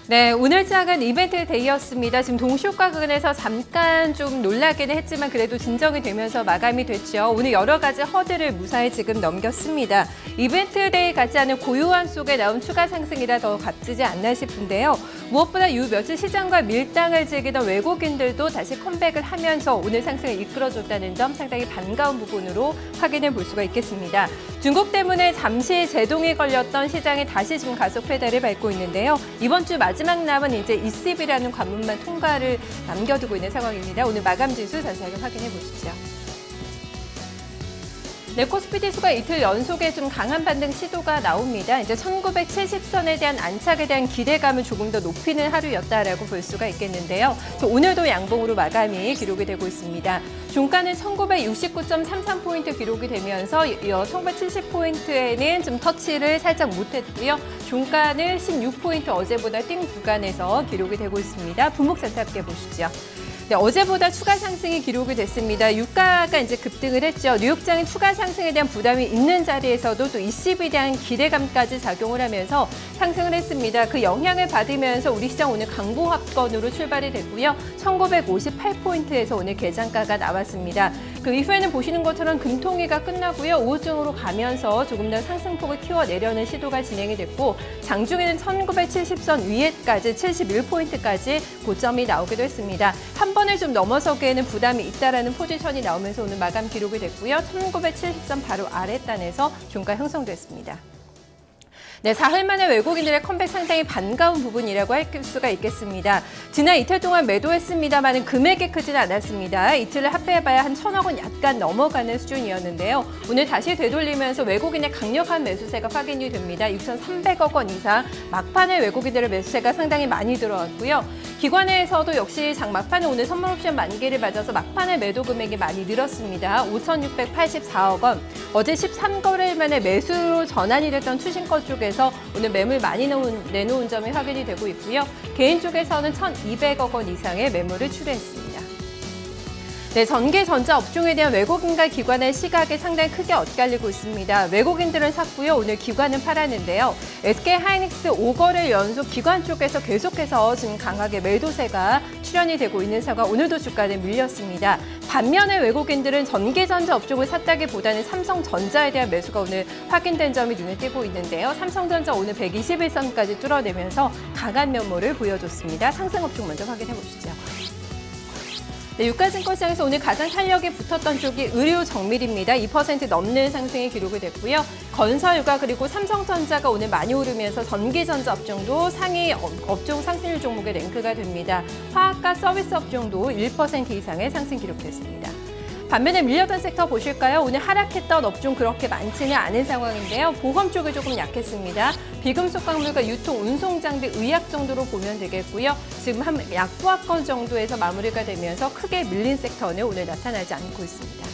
네, 오늘 작은 이벤트 데이였습니다. 지금 동시효과근에서 잠깐 좀 놀라기는 했지만 그래도 진정이 되면서 마감이 됐죠. 오늘 여러 가지 허들을 무사히 지금 넘겼습니다. 이벤트 데이 같지 않은 고요한 속에 나온 추가 상승이라 더 값지지 않나 싶은데요. 무엇보다 이 며칠 시장과 밀당을 즐기던 외국인들도 다시 컴백을 하면서 오늘 상승을 이끌어줬다는 점 상당히 반가운 부분으로 확인해 볼 수가 있겠습니다. 중국 때문에 잠시 제동이 걸렸던 시장이 다시 지금 가속 페달을 밟고 있는데요. 이번 주 마지막 남은 이제 ECB라는 관문만 통과를 남겨두고 있는 상황입니다. 오늘 마감 지수 자세하게 확인해 보시죠. 네, 코스피 지수가 이틀 연속에 좀 강한 반등 시도가 나옵니다. 이제 1970선에 대한 안착에 대한 기대감을 조금 더 높이는 하루였다라고 볼 수가 있겠는데요. 오늘도 양봉으로 마감이 기록이 되고 있습니다. 종가는 1969.33포인트 기록이 되면서 이어 1970포인트에는 좀 터치를 살짝 못했고요. 종가는 16포인트 어제보다 띵 구간에서 기록이 되고 있습니다. 분목차트 함께 보시죠. 네, 어제보다 추가 상승이 기록이 됐습니다. 유가가 이제 급등을 했죠. 뉴욕장은 추가 상승에 대한 부담이 있는 자리에서도 또 ECB에 대한 기대감까지 작용을 하면서 상승을 했습니다. 그 영향을 받으면서 우리 시장 오늘 강보합권으로 출발이 됐고요. 1958포인트에서 오늘 개장가가 나왔습니다. 그 이후에는 보시는 것처럼 금통위가 끝나고요. 오후증으로 가면서 조금 더 상승폭을 키워내려는 시도가 진행이 됐고 장중에는 1970선 위에까지 71포인트까지 고점이 나오기도 했습니다. 한 번을 좀 넘어서기에는 부담이 있다라는 포지션이 나오면서 오늘 마감 기록이 됐고요. 1970선 바로 아랫단에서 종가 형성됐습니다. 네, 사흘 만에 외국인들의 컴백 상당히 반가운 부분이라고 할 수가 있겠습니다. 지난 이틀 동안 매도했습니다만 금액이 크지는 않았습니다. 이틀을 합해봐야 한 1,000억 원 약간 넘어가는 수준이었는데요. 오늘 다시 되돌리면서 외국인의 강력한 매수세가 확인이 됩니다. 6,300억 원 이상 막판에 외국인들의 매수세가 상당히 많이 들어왔고요. 기관에서도 역시 장 막판에 오늘 선물 옵션 만기를 맞아서 막판에 매도 금액이 많이 늘었습니다. 5,684억 원. 어제 13거래일 만에 매수로 전환이 됐던 추신거 쪽에서 오늘 매물 많이 내놓은 점이 확인이 되고 있고요. 개인 쪽에서는 1,200억 원 이상의 매물을 출회했습니다. 네, 전기 전자 업종에 대한 외국인과 기관의 시각이 상당히 크게 엇갈리고 있습니다. 외국인들은 샀고요. 오늘 기관은 팔았는데요. SK하이닉스 5거래일 연속 기관 쪽에서 계속해서 지금 강하게 매도세가 출현이 되고 있는 상황, 오늘도 주가는 밀렸습니다. 반면에 외국인들은 전기전자 업종을 샀다기보다는 삼성전자에 대한 매수가 오늘 확인된 점이 눈에 띄고 있는데요. 삼성전자 오늘 121선까지 뚫어내면서 강한 면모를 보여줬습니다. 상승 업종 먼저 확인해 보시죠. 네, 유가증권시장에서 오늘 가장 탄력이 붙었던 쪽이 의료 정밀입니다. 2% 넘는 상승이 기록이 됐고요. 건설과 그리고 삼성전자가 오늘 많이 오르면서 전기전자 업종도 상위 업종 상승률 종목의 랭크가 됩니다. 화학과 서비스 업종도 1% 이상의 상승 기록됐습니다. 반면에 밀렸던 섹터 보실까요? 오늘 하락했던 업종 그렇게 많지는 않은 상황인데요. 보험 쪽이 조금 약했습니다. 비금속 광물과 유통, 운송 장비, 의약 정도로 보면 되겠고요. 지금 한 약보합권 정도에서 마무리가 되면서 크게 밀린 섹터는 오늘 나타나지 않고 있습니다.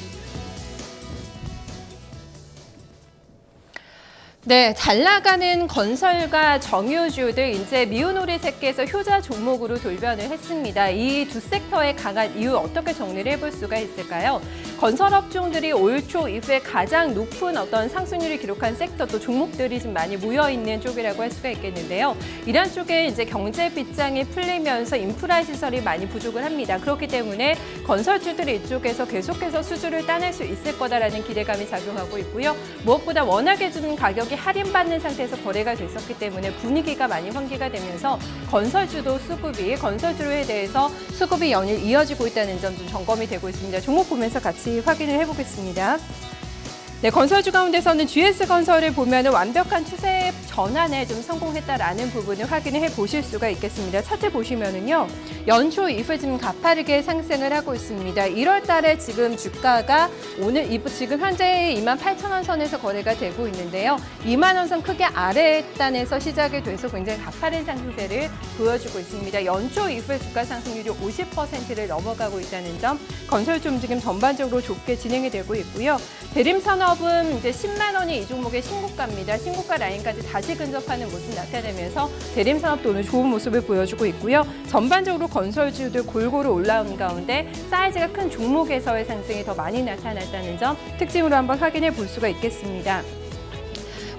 네, 잘 나가는 건설과 정유주들 이제 미운오리 새끼에서 효자 종목으로 돌변을 했습니다. 이 두 섹터의 강한 이유 어떻게 정리를 해볼 수가 있을까요? 건설업종들이 올 초 이후에 가장 높은 어떤 상승률을 기록한 섹터 또 종목들이 좀 많이 모여 있는 쪽이라고 할 수가 있겠는데요. 이런 쪽에 이제 경제 빗장이 풀리면서 인프라 시설이 많이 부족을 합니다. 그렇기 때문에 건설주들이 이쪽에서 계속해서 수주를 따낼 수 있을 거다라는 기대감이 작용하고 있고요. 무엇보다 워낙에 좀 가격이 할인받는 상태에서 거래가 됐었기 때문에 분위기가 많이 환기가 되면서 건설주도 수급이 건설주에 대해서 수급이 연일 이어지고 있다는 점 좀 점검이 되고 있습니다. 종목 보면서 같이 확인을 해보겠습니다. 네, 건설주 가운데서는 GS건설을 보면 완벽한 추세 전환에 좀 성공했다라는 부분을 확인을 해보실 수가 있겠습니다. 차트 보시면은요, 연초 이후에 지금 가파르게 상승을 하고 있습니다. 1월 달에 지금 주가가 오늘 지금 현재 28,000원 선에서 거래가 되고 있는데요. 2만 원 선 크게 아래단에서 시작이 돼서 굉장히 가파른 상승세를 보여주고 있습니다. 연초 이후에 주가 상승률이 50%를 넘어가고 있다는 점, 건설주 움직임 전반적으로 좋게 진행이 되고 있고요. 대림산업은 이제 10만 원이 이 종목의 신고가입니다. 신고가 라인까지 다시 근접하는 모습 나타내면서 대림산업도 오늘 좋은 모습을 보여주고 있고요. 전반적으로 건설주들 골고루 올라온 가운데 사이즈가 큰 종목에서의 상승이 더 많이 나타났다는 점 특징으로 한번 확인해 볼 수가 있겠습니다.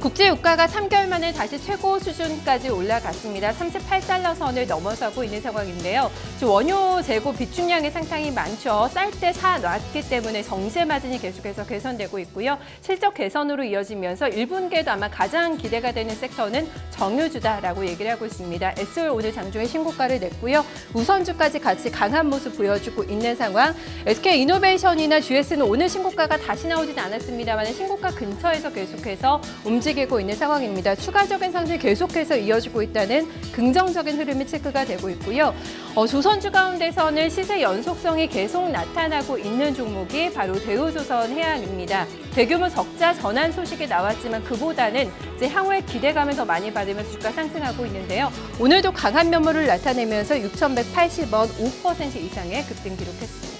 국제 유가가 3개월 만에 다시 최고 수준까지 올라갔습니다. 38달러 선을 넘어서고 있는 상황인데요. 지금 원유 재고 비축량이 상당히 많죠. 쌀 때 사놨기 때문에 정제 마진이 계속해서 개선되고 있고요. 실적 개선으로 이어지면서 1분기에도 아마 가장 기대가 되는 섹터는 정유주다라고 얘기를 하고 있습니다. 에스올 오늘 장중에 신고가를 냈고요. 우선주까지 같이 강한 모습 보여주고 있는 상황. SK이노베이션이나 GS는 오늘 신고가가 다시 나오지는 않았습니다만 신고가 근처에서 계속해서 움직이고 있는 상황입니다. 추가적인 상승이 계속해서 이어지고 있다는 긍정적인 흐름이 체크가 되고 있고요. 조선주 가운데서는 시세 연속성이 계속 나타나고 있는 종목이 바로 대우조선 해양입니다. 대규모 적자 전환 소식이 나왔지만 그보다는 이제 향후에 기대감을 더 많이 받으면서 주가 상승하고 있는데요. 오늘도 강한 면모를 나타내면서 6,180원 5% 이상의 급등 기록했습니다.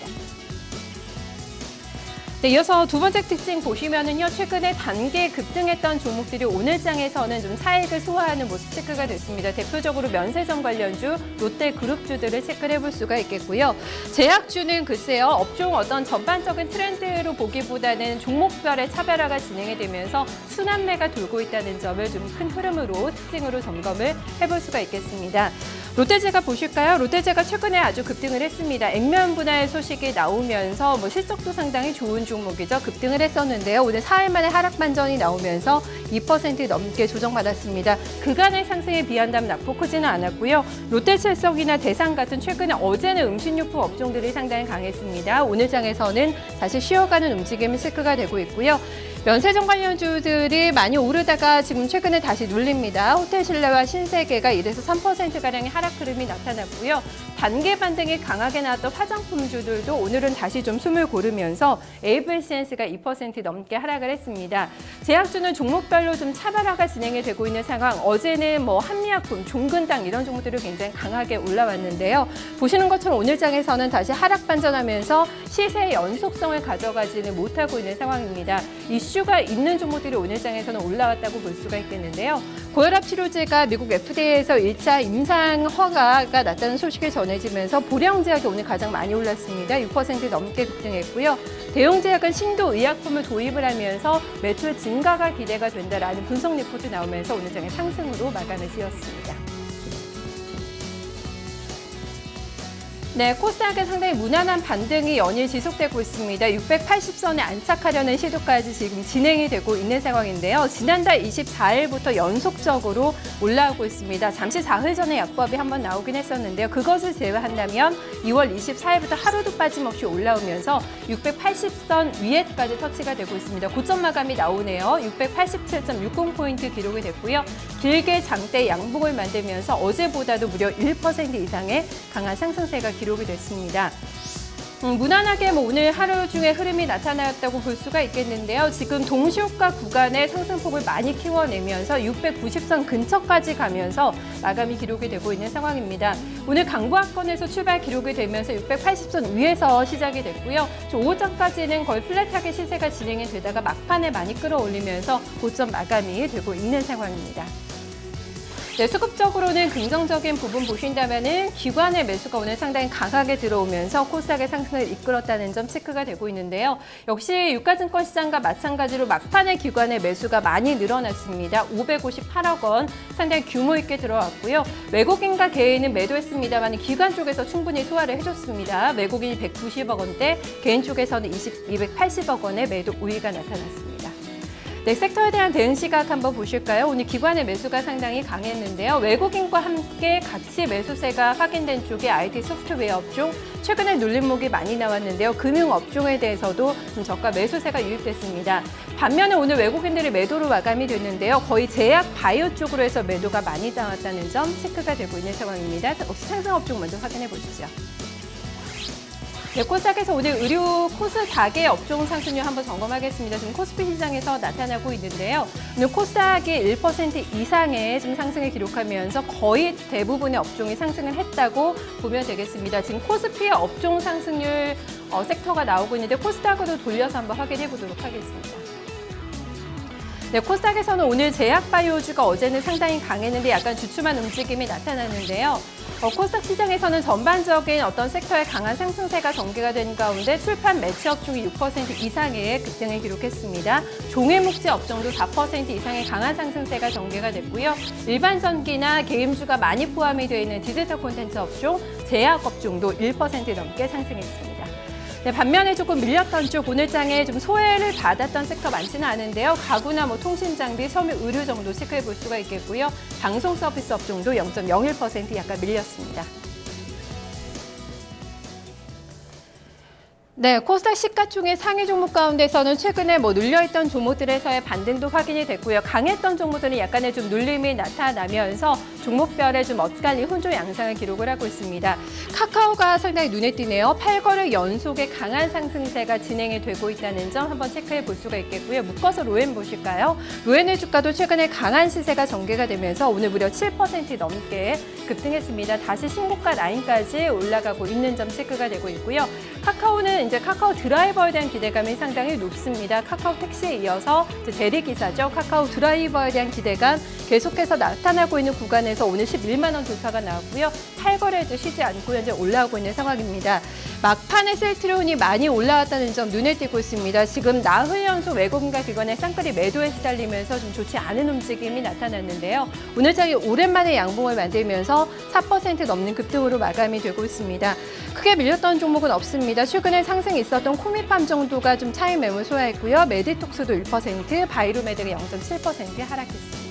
네, 이어서 두 번째 특징 보시면은요, 최근에 단계 급등했던 종목들이 오늘 장에서는 좀 차익을 소화하는 모습 체크가 됐습니다. 대표적으로 면세점 관련주, 롯데그룹주들을 체크를 해볼 수가 있겠고요. 제약주는 글쎄요, 업종 어떤 전반적인 트렌드로 보기보다는 종목별의 차별화가 진행이 되면서 순환매가 돌고 있다는 점을 좀 큰 흐름으로 특징으로 점검을 해볼 수가 있겠습니다. 롯데제가 보실까요? 롯데제가 최근에 아주 급등을 했습니다. 액면 분할 소식이 나오면서 실적도 상당히 좋은 종목이죠. 급등을 했었는데요. 오늘 4일 만에 하락 반전이 나오면서 2% 넘게 조정받았습니다. 그간의 상승에 비한다면 낙폭 크지는 않았고요. 롯데칠성이나 대상 같은 최근에 어제는 음식료품 업종들이 상당히 강했습니다. 오늘 장에서는 다시 쉬어가는 움직임이 체크가 되고 있고요. 면세점 관련주들이 많이 오르다가 지금 최근에 다시 눌립니다. 호텔신라와 신세계가 1에서 3%가량의 하락 흐름이 나타났고요. 단계 반등이 강하게 나왔던 화장품주들도 오늘은 다시 좀 숨을 고르면서 에이블시엔스가 2% 넘게 하락을 했습니다. 제약주는 종목별로 좀 차별화가 진행이 되고 있는 상황. 어제는 한미약품, 종근당 이런 종목들이 굉장히 강하게 올라왔는데요. 보시는 것처럼 오늘 장에서는 다시 하락 반전하면서 시세의 연속성을 가져가지는 못하고 있는 상황입니다. 이슈가 있는 종목들이 오늘 장에서는 올라왔다고 볼 수가 있겠는데요. 고혈압 치료제가 미국 FDA에서 1차 임상 허가가 났다는 소식이 전해지면서 보령제약이 오늘 가장 많이 올랐습니다. 6% 넘게 급등했고요. 대용제약은 신도 의약품을 도입을 하면서 매출 증가가 기대가 된다라는 분석 리포트 나오면서 오늘 장의 상승으로 마감을 지었습니다. 네, 코스닥은 상당히 무난한 반등이 연일 지속되고 있습니다. 680선에 안착하려는 시도까지 지금 진행이 되고 있는 상황인데요. 지난달 24일부터 연속적으로 올라오고 있습니다. 잠시 사흘 전에 약보합이 한번 나오긴 했었는데요. 그것을 제외한다면 2월 24일부터 하루도 빠짐없이 올라오면서 680선 위에까지 터치가 되고 있습니다. 고점 마감이 나오네요. 687.60포인트 기록이 됐고요. 길게 장대 양봉을 만들면서 어제보다도 무려 1% 이상의 강한 상승세가 기록이 됐습니다. 무난하게 오늘 하루 중에 흐름이 나타났다고 볼 수가 있겠는데요. 지금 동시효과 구간의 상승폭을 많이 키워내면서 690선 근처까지 가면서 마감이 기록이 되고 있는 상황입니다. 오늘 강보합권에서 출발 기록이 되면서 680선 위에서 시작이 됐고요. 오후장까지는 거의 플랫하게 시세가 진행이 되다가 막판에 많이 끌어올리면서 고점 마감이 되고 있는 상황입니다. 네, 수급적으로는 긍정적인 부분 보신다면은 기관의 매수가 오늘 상당히 강하게 들어오면서 코스닥의 상승을 이끌었다는 점 체크가 되고 있는데요. 역시 유가증권 시장과 마찬가지로 막판에 기관의 매수가 많이 늘어났습니다. 558억 원 상당히 규모 있게 들어왔고요. 외국인과 개인은 매도했습니다만 기관 쪽에서 충분히 소화를 해줬습니다. 외국인이 190억 원대, 개인 쪽에서는 280억 원의 매도 우위가 나타났습니다. 네, 섹터에 대한 대응 시각 한번 보실까요? 오늘 기관의 매수가 상당히 강했는데요. 외국인과 함께 같이 매수세가 확인된 쪽이 IT 소프트웨어 업종, 최근에 눌림목이 많이 나왔는데요. 금융 업종에 대해서도 저가 매수세가 유입됐습니다. 반면에 오늘 외국인들이 매도로 마감이 됐는데요. 거의 제약 바이오 쪽으로 해서 매도가 많이 나왔다는 점 체크가 되고 있는 상황입니다. 혹시 상승 업종 먼저 확인해 보시죠. 네, 코스닥에서 오늘 의류 코스닥의 업종 상승률 한번 점검하겠습니다. 지금 코스피 시장에서 나타나고 있는데요. 오늘 코스닥이 1% 이상의 좀 상승을 기록하면서 거의 대부분의 업종이 상승을 했다고 보면 되겠습니다. 지금 코스피의 업종 상승률 섹터가 나오고 있는데 코스닥으로 돌려서 한번 확인해 보도록 하겠습니다. 네, 코스닥에서는 오늘 제약바이오주가 어제는 상당히 강했는데 약간 주춤한 움직임이 나타나는데요. 코스닥 시장에서는 전반적인 어떤 섹터의 강한 상승세가 전개가 된 가운데 출판 매체 업종이 6% 이상의 급등을 기록했습니다. 종이 묵지 업종도 4% 이상의 강한 상승세가 전개가 됐고요. 일반 전기나 게임주가 많이 포함이 되어 있는 디지털 콘텐츠 업종, 제약 업종도 1% 넘게 상승했습니다. 네, 반면에 조금 밀렸던 쪽 오늘 장에 좀 소외를 받았던 섹터 많지는 않은데요. 가구나 통신 장비, 섬유 의류 정도 체크해 볼 수가 있겠고요. 방송 서비스 업종도 0.01% 약간 밀렸습니다. 네, 코스닥 시가총액 상위 종목 가운데서는 최근에 눌려있던 종목들에서의 반등도 확인이 됐고요. 강했던 종목들은 약간의 좀 눌림이 나타나면서 종목별의 좀 엇갈린 혼조 양상을 기록을 하고 있습니다. 카카오가 상당히 눈에 띄네요. 8거래 연속의 강한 상승세가 진행이 되고 있다는 점 한번 체크해 볼 수가 있겠고요. 묶어서 로엔 보실까요? 로엔의 주가도 최근에 강한 시세가 전개가 되면서 오늘 무려 7% 넘게 급등했습니다. 다시 신고가 라인까지 올라가고 있는 점 체크가 되고 있고요. 카카오는 이제 카카오 드라이버에 대한 기대감이 상당히 높습니다. 카카오 택시에 이어서 대리기사죠. 카카오 드라이버에 대한 기대감 계속해서 나타나고 있는 구간에서 오늘 11만 원 돌파가 나왔고요. 8거래도 쉬지 않고 현재 올라오고 있는 상황입니다. 막판에 셀트리온이 많이 올라왔다는 점 눈에 띄고 있습니다. 지금 나흘 연속 외국인과 기관의 쌍끌이 매도에 시달리면서 좀 좋지 않은 움직임이 나타났는데요. 오늘 장이 오랜만에 양봉을 만들면서 4% 넘는 급등으로 마감이 되고 있습니다. 크게 밀렸던 종목은 없습니다. 최근에 상승이 있었던 코미팜 정도가 좀 차익 매물 소화했고요. 메디톡스도 1%, 바이로메드가 0.7% 하락했습니다.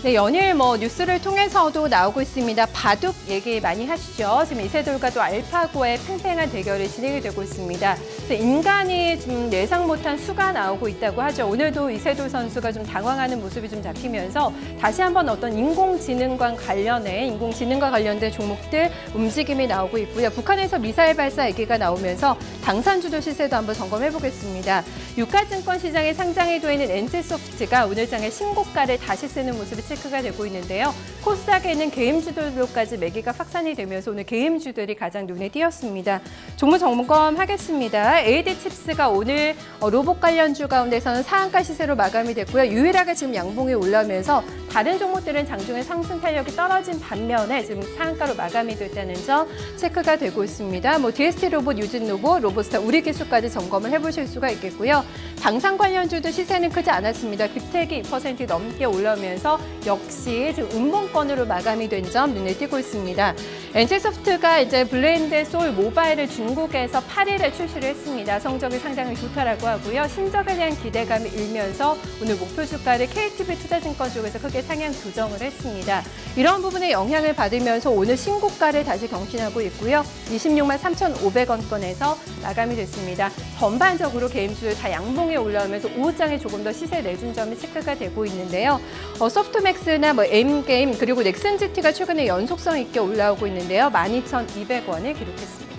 네, 연일 뉴스를 통해서도 나오고 있습니다. 바둑 얘기 많이 하시죠. 지금 이세돌과도 알파고의 팽팽한 대결이 진행이 되고 있습니다. 인간이 좀 예상 못한 수가 나오고 있다고 하죠. 오늘도 이세돌 선수가 좀 당황하는 모습이 좀 잡히면서 다시 한번 어떤 인공지능과 관련된 종목들 움직임이 나오고 있고요. 북한에서 미사일 발사 얘기가 나오면서 당산주도 시세도 한번 점검해 보겠습니다. 유가증권 시장에 상장이 되어 있는 NC소프트가 오늘 장에 신고가를 다시 쓰는 모습이 체크가 되고 있는데요. 코스닥에 있는 게임주들로까지 매기가 확산이 되면서 오늘 게임주들이 가장 눈에 띄었습니다. 종목 점검하겠습니다. AD칩스가 오늘 로봇 관련주 가운데서는 상한가 시세로 마감이 됐고요. 유일하게 지금 양봉이 올라오면서 다른 종목들은 장중에 상승 탄력이 떨어진 반면에 지금 상한가로 마감이 됐다는 점 체크가 되고 있습니다. DST 로봇, 유진 로봇, 로봇스타, 우리기술까지 점검을 해보실 수가 있겠고요. 방산 관련주도 시세는 크지 않았습니다. 빅텍이 2% 넘게 올라오면서 역시 지금 음봉권으로 마감이 된 점 눈에 띄고 있습니다. NC소프트가 이제 블레인드 소울 모바일을 중국에서 8일에 출시를 했습니다. 성적이 상당히 좋다라고 하고요. 신작에 대한 기대감이 일면서 오늘 목표 주가를 KTB 투자증권 쪽에서 크게 상향 조정을 했습니다. 이런 부분에 영향을 받으면서 오늘 신고가를 다시 경신하고 있고요. 26만 3,500원권에서 마감이 됐습니다. 전반적으로 게임주들 다 양봉에 올라오면서 오후장에 조금 더 시세 내준 점이 체크가 되고 있는데요. 소프트맥스나 M게임 그리고 넥슨GT가 최근에 연속성 있게 올라오고 있는데요. 12,200원을 기록했습니다.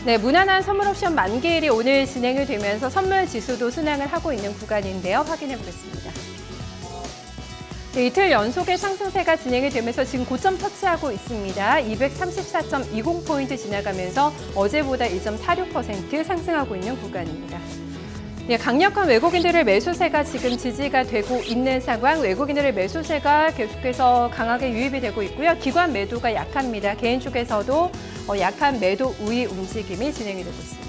네, 무난한 선물 옵션 만기일이 오늘 진행이 되면서 선물 지수도 순항을 하고 있는 구간인데요. 확인해 보겠습니다. 네, 이틀 연속의 상승세가 진행이 되면서 지금 고점 터치하고 있습니다. 234.20포인트 지나가면서 어제보다 1.46% 상승하고 있는 구간입니다. 네, 강력한 외국인들의 매수세가 지금 지지가 되고 있는 상황, 외국인들의 매수세가 계속해서 강하게 유입이 되고 있고요. 기관 매도가 약합니다. 개인 쪽에서도 약한 매도 우위 움직임이 진행이 되고 있습니다.